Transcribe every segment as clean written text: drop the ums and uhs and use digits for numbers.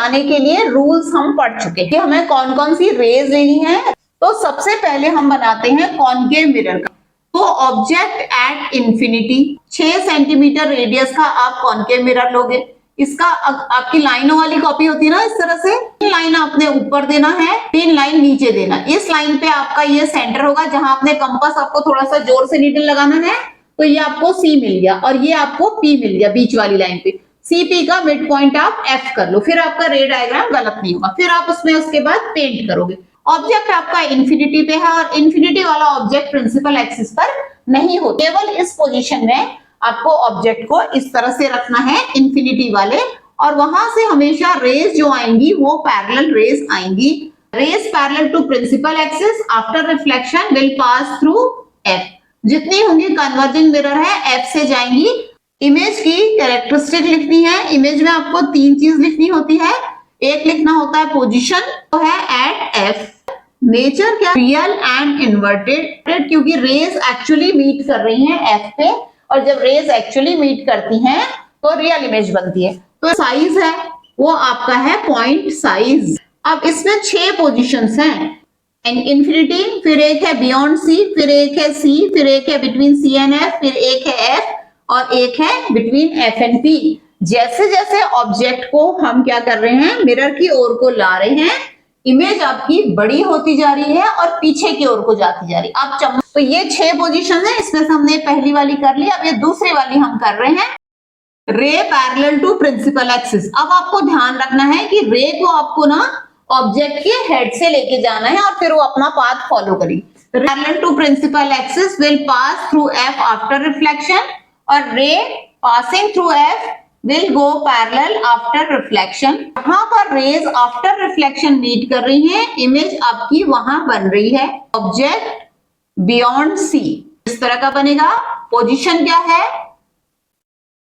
बनाने के लिए रूल्स हम पढ़ चुके हैं। हमें कौन कौन सी रेज लेनी है। तो सबसे पहले हम बनाते हैं कॉनकेव मिरर का। तो object at infinity 6 centimetre radius का आप कॉनकेव मिरर लोगे। इसका आपकी लाइनों वाली कॉपी होती है ना, इस तरह से 3 लाइन आपने ऊपर देना है, 3 लाइन नीचे देना। इस लाइन पे आपका ये सेंटर होगा, जहां आपने कंपास आपको थोड़ा सा जोर से नीडल लगाना है, तो ये आपको सी मिल गया और ये आपको पी मिल गया बीच वाली लाइन पे। सीपी का मिड पॉइंट आप एफ कर लो, फिर आपका रे डायग्राम गलत नहीं होगा। फिर आप उसमें उसके बाद पेंट करोगे। ऑब्जेक्ट आपका इंफिनिटी पे है और इंफिनिटी वाला ऑब्जेक्ट प्रिंसिपल एक्सिस पर नहीं हो, केवल इस पोजीशन में आपको ऑब्जेक्ट को इस तरह से रखना है इंफिनिटी वाले, और वहां से हमेशा रेज जो आएंगी वो पैरेलल रेज आएंगी। Rays parallel to principal axis after reflection will pass through F. जितनी होंगी कन्वर्जिंग मिरर है एफ से जाएंगी। इमेज की कैरेक्टरिस्टिक लिखनी है। इमेज में आपको 3 चीज लिखनी होती है। एक लिखना होता है पोजीशन, तो है एट एफ। नेचर क्या, रियल एंड इन्वर्टेड, क्योंकि रेज एक्चुअली मीट कर रही हैं एफ पे, और जब रेज एक्चुअली मीट करती हैं तो रियल इमेज बनती है। तो साइज है वो आपका है पॉइंट साइज। अब इसमें 6 पोजीशंस हैं, इंफिनिटी, फिर एक है बियॉन्ड सी, फिर एक है सी, फिर एक है बिटवीन सी एंड एफ, फिर एक है एफ और एक है बिटवीन एफ एंड पी। जैसे जैसे ऑब्जेक्ट को हम क्या कर रहे हैं, मिरर की ओर को ला रहे हैं, इमेज आपकी बड़ी होती जा रही है और पीछे की ओर को जाती जा रही है। आप तो ये 6 पोजीशन है, इसमें से हमने पहली वाली कर ली। अब ये दूसरी वाली हम कर रहे हैं, ray parallel to principal axis. अब आपको ध्यान रखना है कि रे को आपको ना ऑब्जेक्ट के हेड से लेके जाना है और फिर वो अपना पाथ फॉलो करेगी। Parallel to principal axis will pass through F after reflection, और ray passing through F will go parallel after reflection. यहाँ पर रेज आफ्टर रिफ्लेक्शन मीट कर रही है, इमेज आपकी वहां बन रही है ऑब्जेक्ट बियॉन्ड सी। इस तरह का बनेगा। पोजीशन क्या है,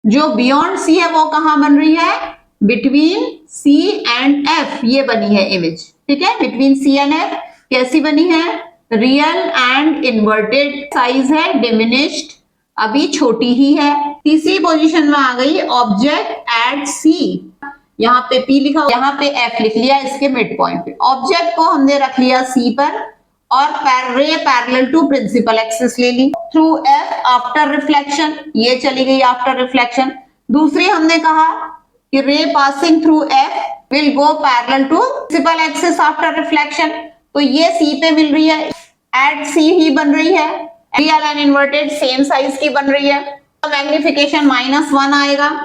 जो बियॉन्ड सी है वो कहां बन रही है, बिटवीन सी एंड एफ ये बनी है इमेज। ठीक है, बिटवीन सी एंड एफ कैसी बनी है, रियल एंड इन्वर्टेड। साइज है डिमिनिश्ड, अभी छोटी ही है। तीसरी पोजीशन में आ गई ऑब्जेक्ट एट सी। यहाँ पे पी लिखा, यहाँ पे एफ लिख लिया इसके मिड पॉइंट पे। ऑब्जेक्ट को हमने रख लिया सी पर और ray parallel to principal axis ले ली थ्रू एफ आफ्टर रिफ्लेक्शन, ये चली गई आफ्टर रिफ्लेक्शन। दूसरी हमने कहा कि ray passing through F will go parallel to principal axis after reflection, तो ये सी पे मिल रही है, एट सी ही बन रही है। Real and inverted same size की बन रही है, तो मैग्निफिकेशन -1 आएगा।